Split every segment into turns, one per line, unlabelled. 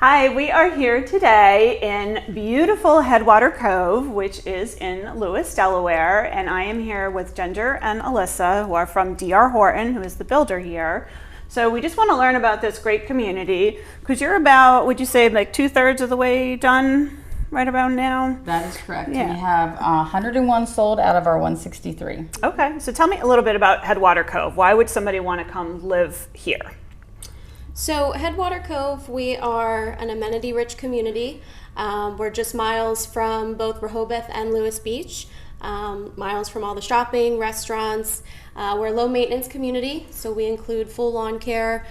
Hi, we are here today in beautiful Headwater Cove, which is in Lewes, Delaware, and I am here with Jender and Alyssa, who are from DR Horton, who is the builder here. So we just want to learn about this great community, because you're about, would you say, like 2/3 of the way done right about now?
That is correct.
Yeah.
We have 101 sold out of our 163.
Okay, so tell me a little bit about Headwater Cove. Why would somebody want to come live here?
So Headwater Cove, we are an amenity-rich community. We're just miles from both Rehoboth and Lewes Beach, miles from all the shopping, restaurants. We're a low-maintenance community, so we include full lawn care,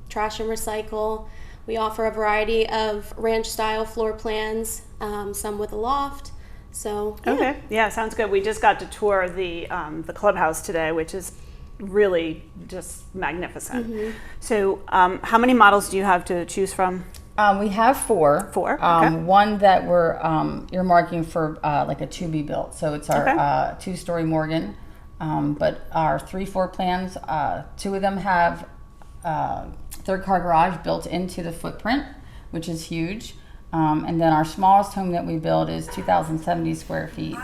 trash and recycle. We offer a variety of ranch-style floor plans, some with a loft. So yeah.
Okay, yeah, sounds good. We just got to tour the clubhouse today, which is really just magnificent.
Mm-hmm.
So how many models do you have to choose from?
We have four.
Four, okay.
One that we're earmarking for like a to be built. So it's our two-story Morgan. But our 3 floor plans, 2 of them have third car garage built into the footprint, which is huge. And then our smallest home that we build is 2,070 square feet.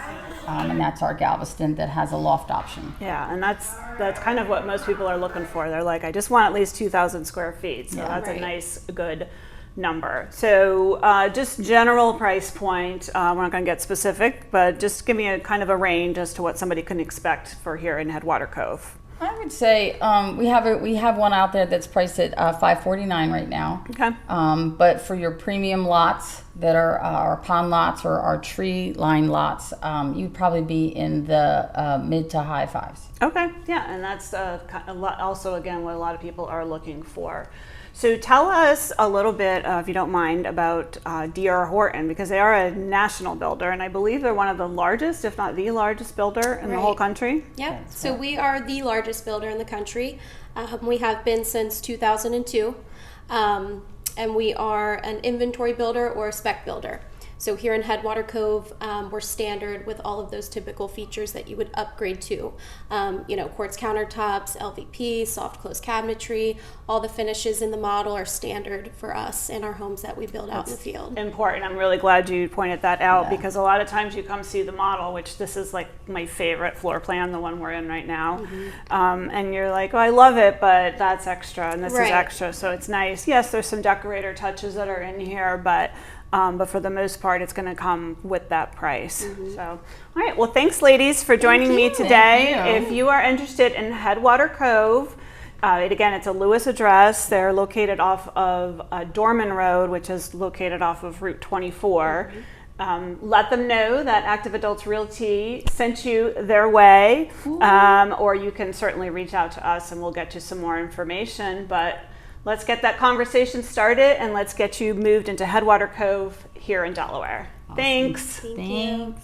And that's our Galveston that has a loft option.
Yeah, and that's kind of what most people are looking for. They're like, I just want at least 2,000 square feet. So
Yeah,
that's
right.
a nice, good number. So just general price point, we're not going to get specific, but just give me a kind of a range as to what somebody can expect for here in Headwater Cove.
I would say we have one out there that's priced at $549 right now.
Okay.
But for your premium lots that are our pond lots or our tree line lots, you'd probably be in the mid to high fives.
Okay, yeah, and that's also, again, what a lot of people are looking for. So tell us a little bit, if you don't mind, about DR Horton, because they are a national builder, and I believe they're one of the largest, if not the largest builder in the whole country.
Yep. So we are the largest builder in the country. We have been since 2002, and we are an inventory builder or a spec builder. So here in Headwater Cove, we're standard with all of those typical features that you would upgrade to. Quartz countertops, LVP, soft close cabinetry, all the finishes in the model are standard for us in our homes that we build out in the field.
Important. I'm really glad you pointed that out, because a lot of times you come see the model, which this is like my favorite floor plan, the one we're in right now. Mm-hmm. And you're like, oh, I love it, but that's extra and this is extra. So it's nice. Yes, there's some decorator touches that are in here, but for the most part, it's going to come with that price. Mm-hmm. So, all right. Well, thanks, ladies, for joining me today. If you are interested in Headwater Cove, again, it's a Lewes address. They're located off of Dorman Road, which is located off of Route 24. Mm-hmm. Let them know that Active Adults Realty sent you their way, or you can certainly reach out to us and we'll get you some more information. But let's get that conversation started and let's get you moved into Headwater Cove here in Delaware. Awesome. Thanks.
Thank you.